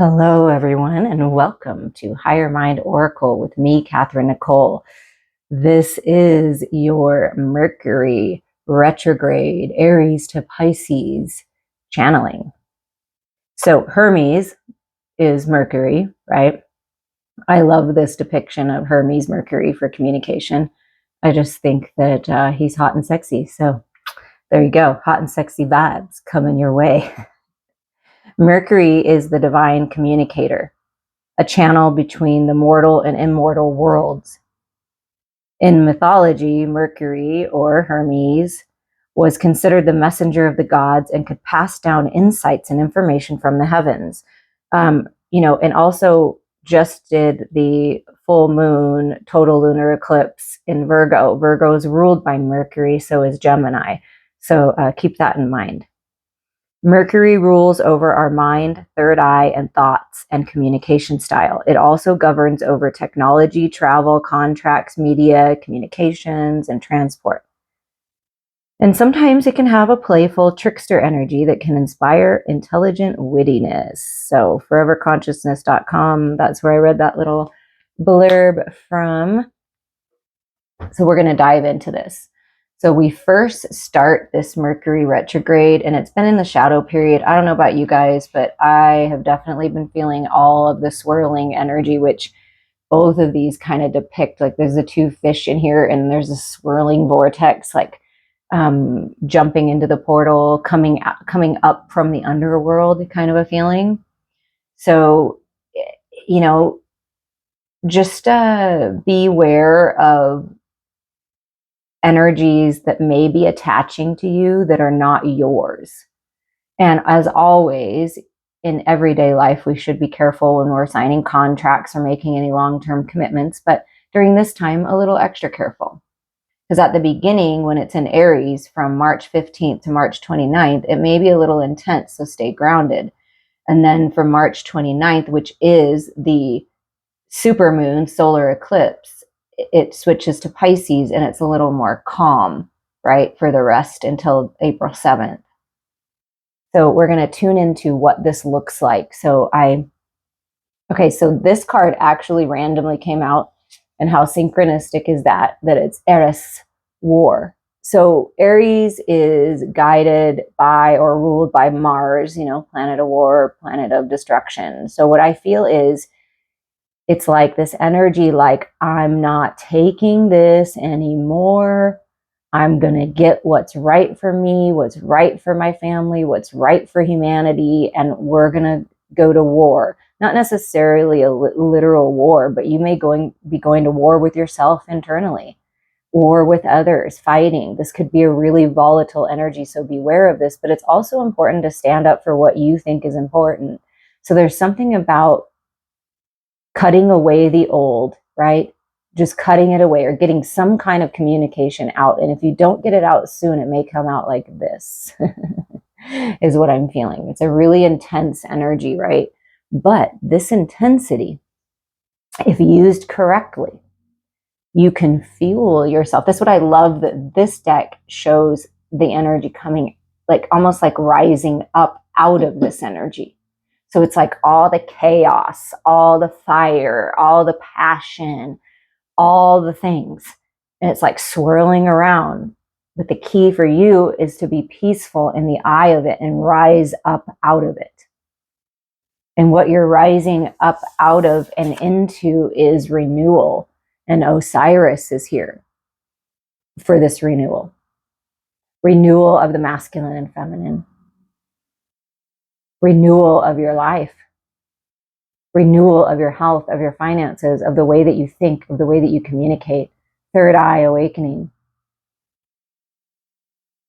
Hello, everyone, and welcome to Higher Mind Oracle with me, Catherine Nicole. This is your Mercury Retrograde, Aries to Pisces channeling. So Hermes is Mercury, right? I love this depiction of Hermes Mercury for communication. I just think that he's hot and sexy. So there you go, hot and sexy vibes coming your way. Mercury is the divine communicator, a channel between the mortal and immortal worlds. In mythology, Mercury, or Hermes, was considered the messenger of the gods and could pass down insights and information from the heavens. And also just did the full moon total lunar eclipse in Virgo. Virgo is ruled by Mercury, so is Gemini. So keep that in mind. Mercury rules over our mind, third eye, and thoughts and communication style. It also governs over technology, travel, contracts, media, communications, and transport. And sometimes it can have a playful trickster energy that can inspire intelligent wittiness. So foreverconsciousness.com, that's where I read that little blurb from. So we're going to dive into this. So we first start this Mercury retrograde, and it's been in the shadow period. I don't know about you guys, but I have definitely been feeling all of the swirling energy, which both of these kind of depict. Like there's the two fish in here, and there's a swirling vortex, like jumping into the portal, coming up from the underworld, kind of a feeling. So, just beware of energies that may be attaching to you that are not yours. And as always, in everyday life, we should be careful when we're signing contracts or making any long-term commitments. But during this time, a little extra careful. Because at the beginning, when it's in Aries from March 15th to March 29th, it may be a little intense, so stay grounded. And then from March 29th, which is the supermoon solar eclipse, it switches to Pisces and it's a little more calm, right, for the rest until April 7th. So we're going to tune into what this looks like. So this card actually randomly came out, and how synchronistic is that it's Aries, war. So Aries is guided by or ruled by Mars, planet of war, planet of destruction. So what I feel is, it's like this energy, like, I'm not taking this anymore. I'm going to get what's right for me, what's right for my family, what's right for humanity, and we're going to go to war. Not necessarily a literal war, but you may be going to war with yourself internally or with others, fighting. This could be a really volatile energy, so beware of this, but it's also important to stand up for what you think is important. So there's something about cutting away the old, right? Just cutting it away or getting some kind of communication out. And if you don't get it out soon, it may come out like this, is what I'm feeling. It's a really intense energy, right? But this intensity, if used correctly, you can fuel yourself. That's what I love, that this deck shows the energy coming, like almost like rising up out of this energy. So it's like all the chaos, all the fire, all the passion, all the things. And it's like swirling around. But the key for you is to be peaceful in the eye of it and rise up out of it. And what you're rising up out of and into is renewal. And Osiris is here for this renewal. Renewal of the masculine and feminine. Renewal of your life. Renewal of your health, of your finances, of the way that you think, of the way that you communicate. Third eye awakening.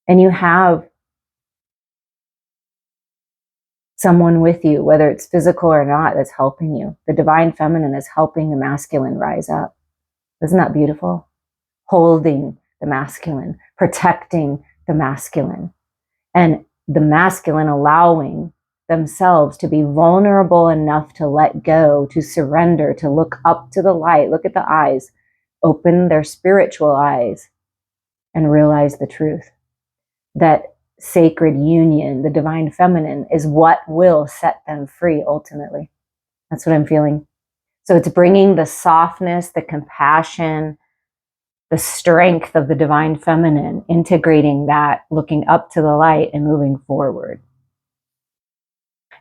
And you have someone with you, whether it's physical or not, that's helping you. The divine feminine is helping the masculine rise up. Isn't that beautiful? Holding the masculine, protecting the masculine, and the masculine allowing themselves to be vulnerable enough to let go, to surrender, to look up to the light, look at the eyes, open their spiritual eyes, and realize the truth. That sacred union, the divine feminine, is what will set them free ultimately. That's what I'm feeling. So it's bringing the softness, the compassion, the strength of the divine feminine, integrating that, looking up to the light and moving forward.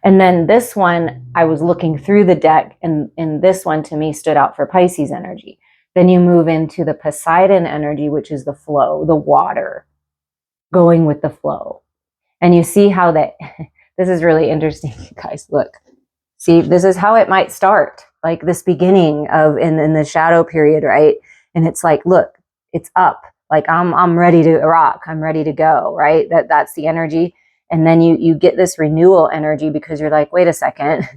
And then this one, I was looking through the deck, and this one to me stood out for Pisces energy. Then you move into the Poseidon energy, which is the flow, the water, going with the flow. And you see how that, this is really interesting, guys. Look, see, this is how it might start, like this beginning of in the shadow period, right? And it's like, look, it's up. Like I'm ready to rock. I'm ready to go, right? That's the energy. And then you get this renewal energy because you're like, wait a second,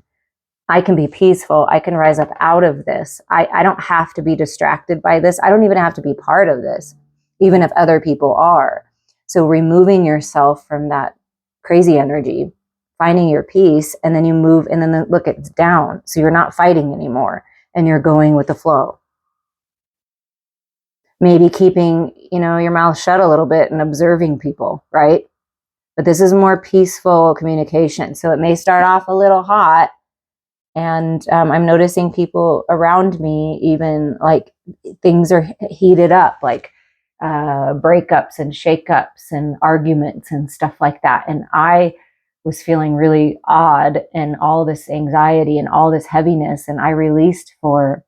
I can be peaceful. I can rise up out of this. I don't have to be distracted by this. I don't even have to be part of this, even if other people are. So removing yourself from that crazy energy, finding your peace, and then you move, and then look, it's down. So you're not fighting anymore, and you're going with the flow. Maybe keeping, your mouth shut a little bit and observing people, right? But this is more peaceful communication. So it may start off a little hot, and I'm noticing people around me, even like things are heated up, like breakups and shakeups and arguments and stuff like that. And I was feeling really odd and all this anxiety and all this heaviness. And I released for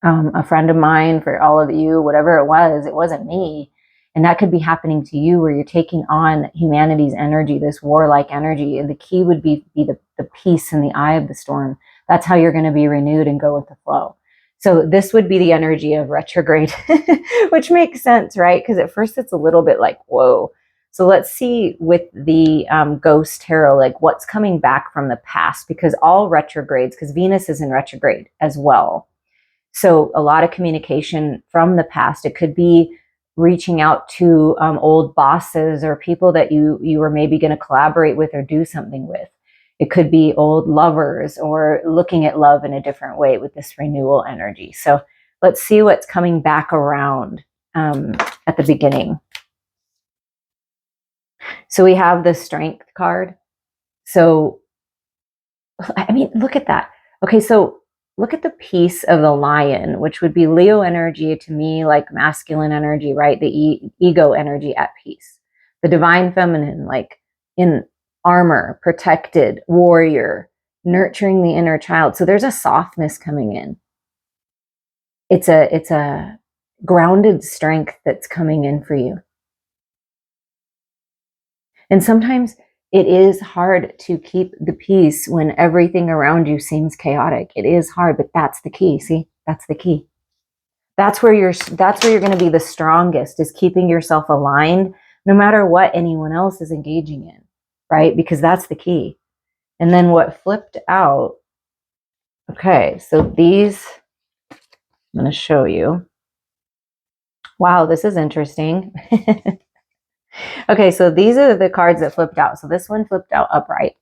a friend of mine, for all of you, whatever it wasn't me. And that could be happening to you, where you're taking on humanity's energy, this warlike energy. And the key would be the peace in the eye of the storm. That's how you're going to be renewed and go with the flow. So this would be the energy of retrograde, which makes sense, right? Because at first it's a little bit like, whoa. So let's see with the Ghost Tarot, like what's coming back from the past, because all retrogrades, because Venus is in retrograde as well. So a lot of communication from the past. It could be reaching out to old bosses or people that you were maybe going to collaborate with or do something with. It could be old lovers, or looking at love in a different way with this renewal energy. So let's see what's coming back around at the beginning. So we have the Strength card. So, I mean, look at that. Okay, so look at the piece of the Lion, which would be Leo energy to me, like masculine energy, right? The ego energy at peace. The divine feminine, like in armor, protected, warrior, nurturing the inner child. So there's a softness coming in. It's a grounded strength that's coming in for you. And sometimes it is hard to keep the peace when everything around you seems chaotic. It is hard, but that's the key. See, that's the key. That's where you're going to be the strongest, is keeping yourself aligned no matter what anyone else is engaging in, right? Because that's the key. And then what flipped out. Okay, so these, I'm going to show you. Wow, this is interesting. Okay, so these are the cards that flipped out. So this one flipped out upright.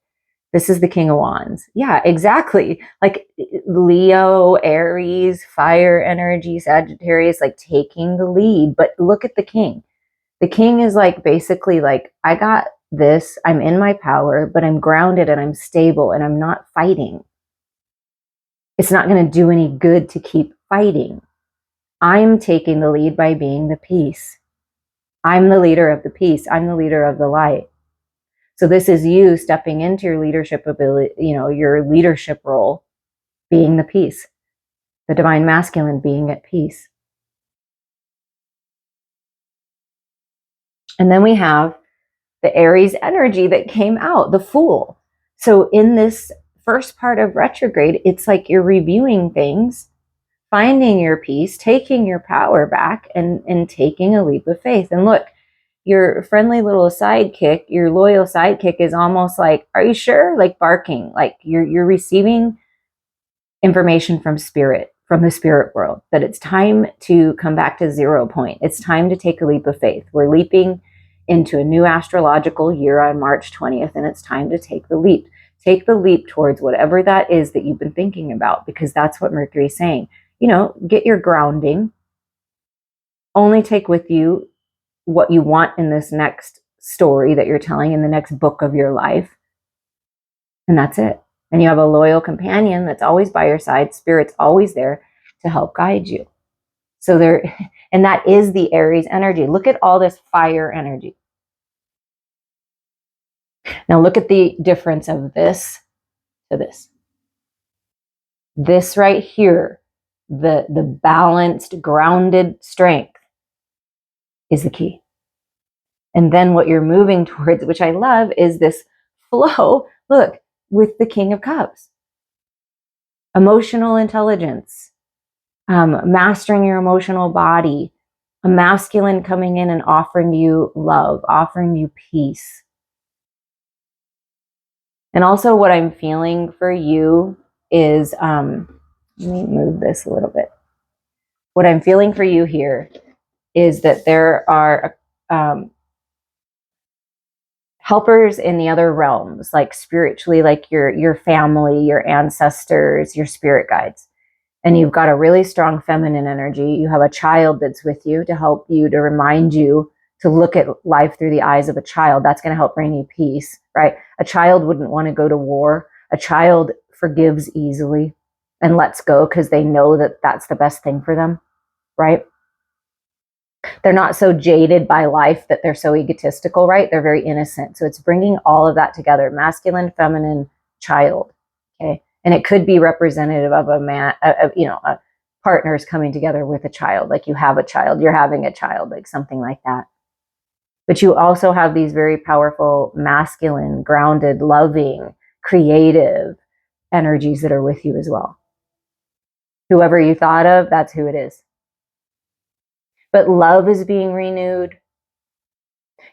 This is the King of Wands. Yeah, exactly. Like Leo, Aries, fire energy, Sagittarius, like taking the lead. But look at the King. The King is like basically like, I got this. I'm in my power, but I'm grounded and I'm stable and I'm not fighting. It's not going to do any good to keep fighting. I'm taking the lead by being the peace. I'm the leader of the peace. I'm the leader of the light. So this is you stepping into your leadership ability, your leadership role, being the peace, the divine masculine being at peace. And then we have the Aries energy that came out, the Fool. So in this first part of retrograde, it's like you're reviewing things, finding your peace, taking your power back, and taking a leap of faith. And look, your friendly little sidekick, your loyal sidekick, is almost like, are you sure? Like barking, like you're receiving information from spirit, from the spirit world, that it's time to come back to 0 point. It's time to take a leap of faith. We're leaping into a new astrological year on March 20th, and it's time to take the leap. Take the leap towards whatever that is that you've been thinking about, because that's what Mercury is saying. Get your grounding. Only take with you what you want in this next story that you're telling, in the next book of your life. And that's it. And you have a loyal companion that's always by your side. Spirit's always there to help guide you. So there, and that is the Aries energy. Look at all this fire energy. Now look at the difference of this to this. This right here, the balanced, grounded strength is the key. And then what you're moving towards, which I love, is this flow, look, with the King of Cups. Emotional intelligence, mastering your emotional body, a masculine coming in and offering you love, offering you peace. And also what I'm feeling for you is, let me move this a little bit. What I'm feeling for you here is that there are helpers in the other realms, like spiritually, like your family, your ancestors, your spirit guides. And you've got a really strong feminine energy. You have a child that's with you to help you, to remind you to look at life through the eyes of a child. That's going to help bring you peace, right? A child wouldn't want to go to war. A child forgives easily and lets go because they know that that's the best thing for them, right? They're not so jaded by life that they're so egotistical, right? They're very innocent. So it's bringing all of that together, masculine, feminine, child, okay? And it could be representative of a man, a partners coming together with a child, like you have a child, you're having a child, like something like that. But you also have these very powerful, masculine, grounded, loving, creative energies that are with you as well. Whoever you thought of, that's who it is. But love is being renewed.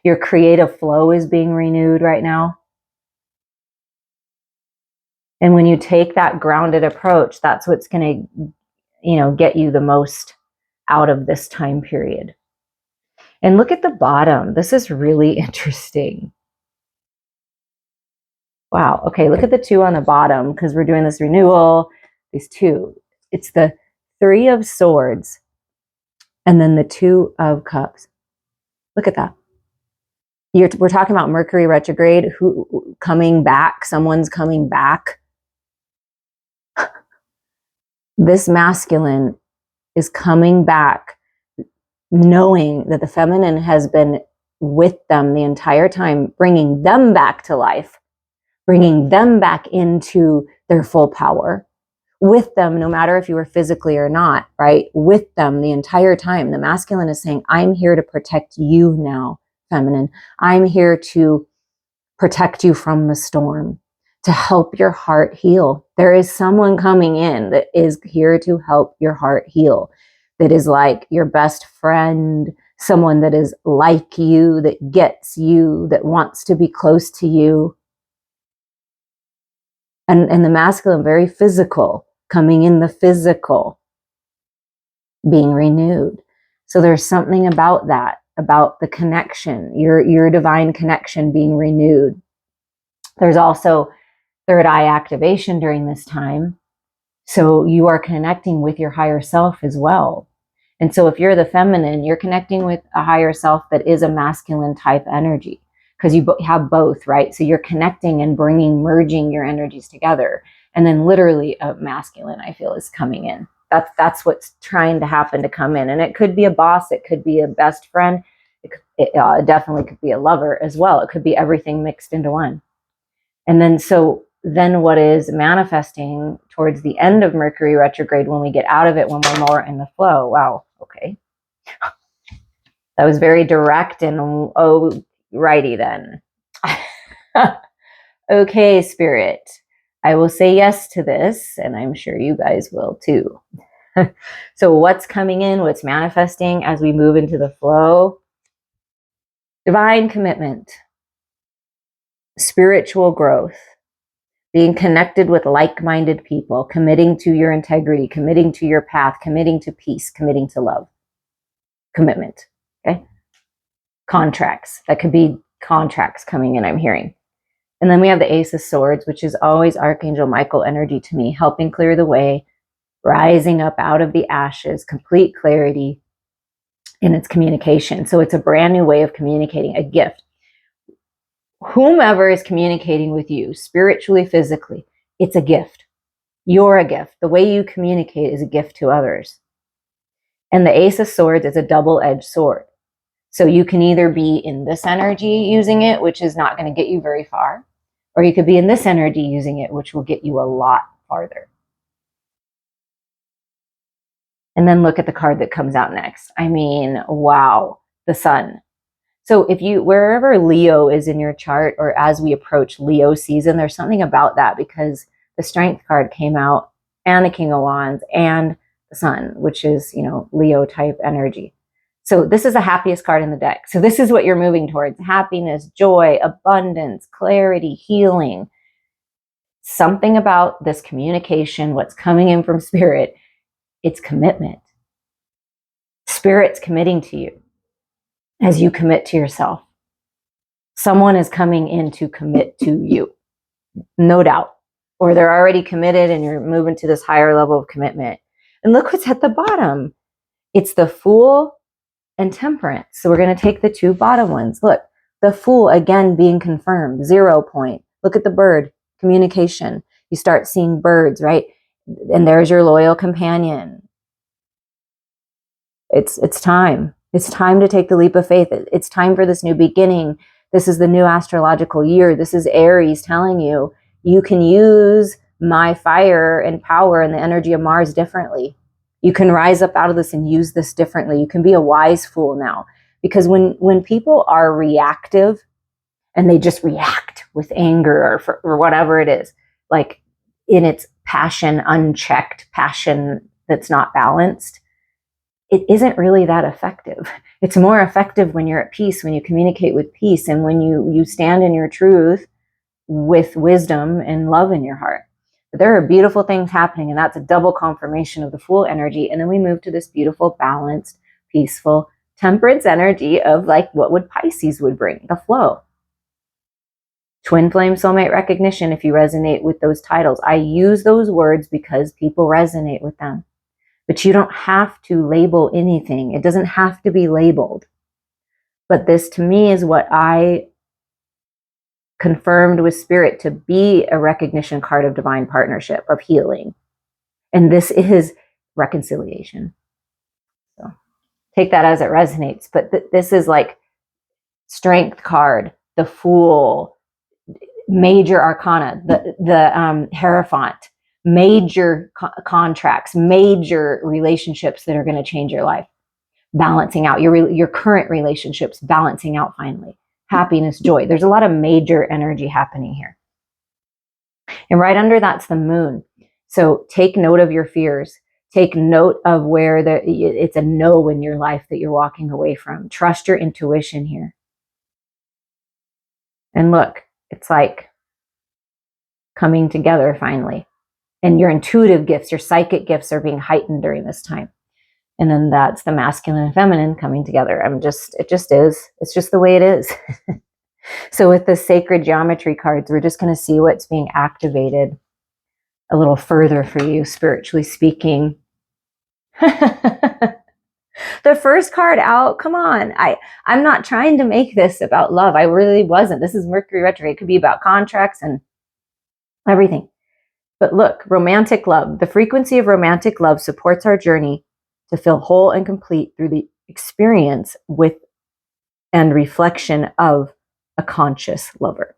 Your creative flow is being renewed right now. And when you take that grounded approach, that's what's going to, get you the most out of this time period. And look at the bottom. This is really interesting. Wow. Okay, look at the 2 on the bottom, because we're doing this renewal, these 2. It's the 3 of Swords and then the 2 of Cups. Look at that. We're talking about Mercury retrograde, who coming back, someone's coming back. This masculine is coming back, knowing that the feminine has been with them the entire time, bringing them back to life, bringing them back into their full power, with them, no matter if you were physically or not, right? With them the entire time. The masculine is saying, I'm here to protect you now, feminine. I'm here to protect you from the storm, to help your heart heal. There is someone coming in that is here to help your heart heal, that is like your best friend, someone that is like you, that gets you, that wants to be close to you. And the masculine, very physical, coming in the physical, being renewed. So there's something about that, about the connection, your divine connection being renewed. There's also third eye activation during this time. So you are connecting with your higher self as well. And so if you're the feminine, you're connecting with a higher self that is a masculine type energy, because you have both, right? So you're connecting and merging your energies together. And then literally a masculine, I feel, is coming in. That's what's trying to happen to come in. And it could be a boss. It could be a best friend. It definitely could be a lover as well. It could be everything mixed into one. And then what is manifesting towards the end of Mercury retrograde, when we get out of it, when we're more in the flow. Wow. Okay. That was very direct and righty then. Okay, Spirit. I will say yes to this, and I'm sure you guys will too. So what's coming in, what's manifesting as we move into the flow? Divine commitment, spiritual growth, being connected with like-minded people, committing to your integrity, committing to your path, committing to peace, committing to love. Commitment, okay? Contracts, that could be contracts coming in, I'm hearing. And then we have the Ace of Swords, which is always Archangel Michael energy to me, helping clear the way, rising up out of the ashes, complete clarity in its communication. So it's a brand new way of communicating, a gift. Whomever is communicating with you, spiritually, physically, it's a gift. You're a gift. The way you communicate is a gift to others. And the Ace of Swords is a double-edged sword. So you can either be in this energy using it, which is not going to get you very far, or you could be in this energy using it, which will get you a lot farther. And then look at the card that comes out next. I mean, wow, the Sun. So if you, wherever Leo is in your chart, or as we approach Leo season, there's something about that, because the Strength card came out, and the King of Wands, and the Sun, which is, you know, Leo type energy. So this is the happiest card in the deck. So this is what you're moving towards: happiness, joy, abundance, clarity, healing. Something about this communication, what's coming in from Spirit, it's commitment. Spirit's committing to you as you commit to yourself. Someone is coming in to commit to you, no doubt. Or they're already committed and you're moving to this higher level of commitment. And look what's at the bottom. It's the Fool and Temperance. So we're going to take the two bottom ones. Look, the Fool again being confirmed, 0 point. Look at the bird, communication. You start seeing birds, right? And there's your loyal companion. It's time. It's time to take the leap of faith. It's time for this new beginning. This is the new astrological year. This is Aries telling you, you can use my fire and power and the energy of Mars differently. You can rise up out of this and use this differently. You can be a wise fool now. Because when people are reactive and they just react with anger or whatever it is, like in its passion, unchecked passion that's not balanced, it isn't really that effective. It's more effective when you're at peace, when you communicate with peace, and when you stand in your truth with wisdom and love in your heart. But there are beautiful things happening, and that's a double confirmation of the Fool energy. And then we move to this beautiful, balanced, peaceful Temperance energy of like what would Pisces would bring, the flow. Twin flame soulmate recognition, if you resonate with those titles. I use those words because people resonate with them. But you don't have to label anything. It doesn't have to be labeled. But this to me is what I confirmed with Spirit to be a recognition card of divine partnership, of healing. And this is reconciliation. So take that as it resonates. But this is like Strength card, the Fool, major arcana, the Hierophant, major contracts, major relationships that are going to change your life, balancing out your current relationships, balancing out finally, happiness, joy. There's a lot of major energy happening here. And right under that's the Moon. So take note of your fears. Take note of where it's a no in your life that you're walking away from. Trust your intuition here. And look, it's like coming together finally. And your intuitive gifts, your psychic gifts are being heightened during this time. And then that's the masculine and feminine coming together. It just is. It's just the way it is. So with the sacred geometry cards, we're just going to see what's being activated a little further for you, spiritually speaking. The first card out, come on. I'm not trying to make this about love. I really wasn't. This is Mercury Retrograde. It could be about contracts and everything. But look, romantic love. The frequency of romantic love supports our journey to feel whole and complete through the experience with and reflection of a conscious lover.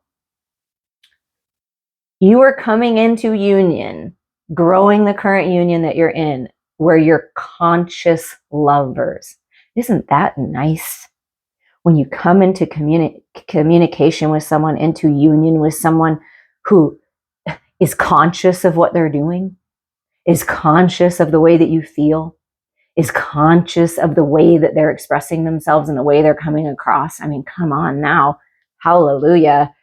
You are coming into union, growing the current union that you're in, where you're conscious lovers. Isn't that nice? When you come into communication with someone, into union with someone who is conscious of what they're doing, is conscious of the way that you feel, is conscious of the way that they're expressing themselves and the way they're coming across. I mean, come on now. Hallelujah.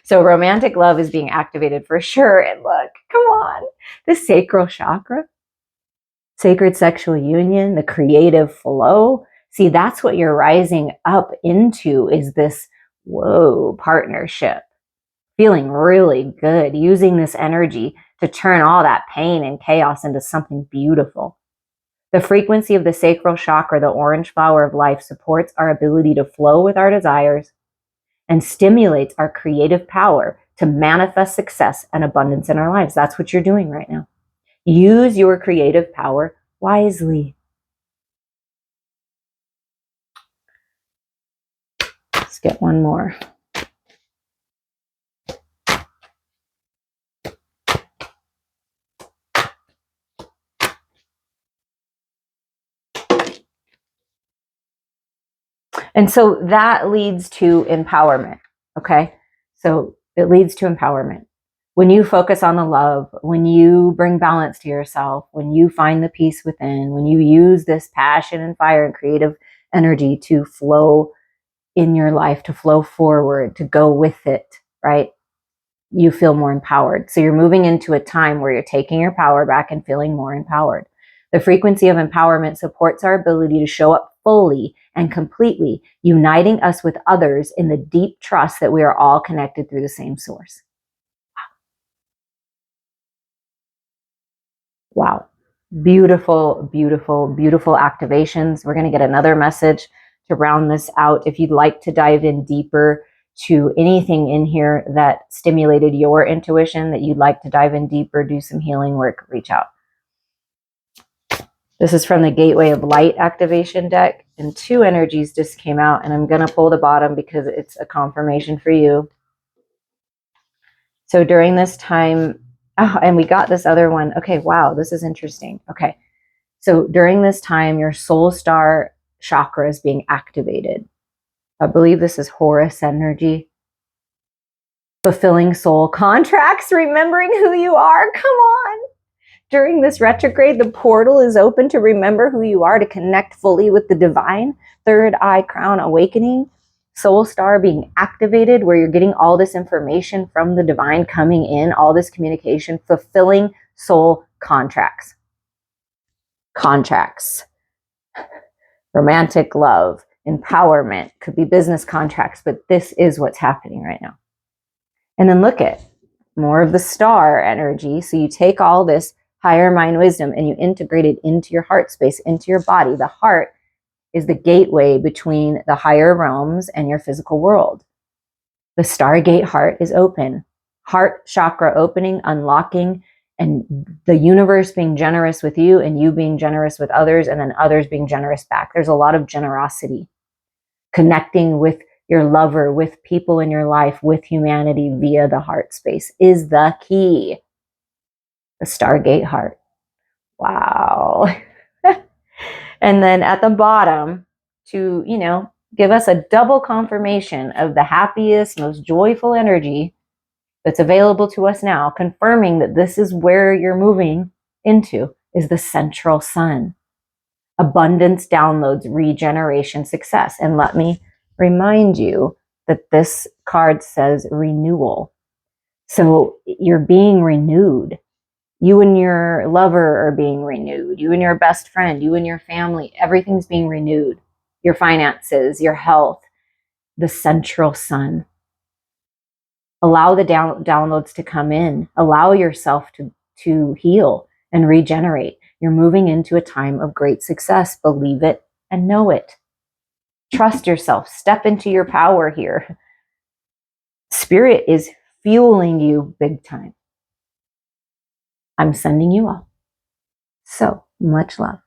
So romantic love is being activated for sure. And look, come on, the sacral chakra, sacred sexual union, the creative flow. See, that's what you're rising up into, is this, whoa, partnership. Feeling really good, using this energy to turn all that pain and chaos into something beautiful. The frequency of the sacral chakra, the orange flower of life, supports our ability to flow with our desires and stimulates our creative power to manifest success and abundance in our lives. That's what you're doing right now. Use your creative power wisely. Let's get one more. And so that leads to empowerment. Okay. So it leads to empowerment. When you focus on the love, when you bring balance to yourself, when you find the peace within, when you use this passion and fire and creative energy to flow in your life, to flow forward, to go with it, right? You feel more empowered. So you're moving into a time where you're taking your power back and feeling more empowered. The frequency of empowerment supports our ability to show up fully and completely, uniting us with others in the deep trust that we are all connected through the same source. Wow. Beautiful, beautiful, beautiful activations. We're going to get another message to round this out. If you'd like to dive in deeper to anything in here that stimulated your intuition, that you'd like to dive in deeper, do some healing work, reach out. This is from the Gateway of Light activation deck, and 2 energies just came out, and I'm going to pull the bottom because it's a confirmation for you. So during this time, oh, and we got this other one. Okay, wow, this is interesting. Okay, so during this time, your soul star chakra is being activated. I believe this is Horus energy. Fulfilling soul contracts, remembering who you are. Come on. During this retrograde, the portal is open to remember who you are, to connect fully with the divine. Third eye crown awakening. Soul star being activated, where you're getting all this information from the divine coming in, all this communication, fulfilling soul contracts. Contracts. Romantic love, empowerment, could be business contracts, but this is what's happening right now. And then look at more of the star energy. So you take all this higher mind wisdom and you integrate it into your heart space, into your body. The heart is the gateway between the higher realms and your physical world. The Stargate heart is open. Heart chakra opening, unlocking, and the universe being generous with you and you being generous with others, and then others being generous back. There's a lot of generosity. Connecting with your lover, with people in your life, with humanity via the heart space is the key. The Stargate heart. Wow. And then at the bottom, to, give us a double confirmation of the happiest, most joyful energy that's available to us now, confirming that this is where you're moving into, is the central sun. Abundance, downloads, regeneration, success. And let me remind you that this card says renewal. So you're being renewed. You and your lover are being renewed. You and your best friend, you and your family, everything's being renewed. Your finances, your health, the central sun. Allow the downloads to come in. Allow yourself to heal and regenerate. You're moving into a time of great success. Believe it and know it. Trust yourself. Step into your power here. Spirit is fueling you big time. I'm sending you all so much love.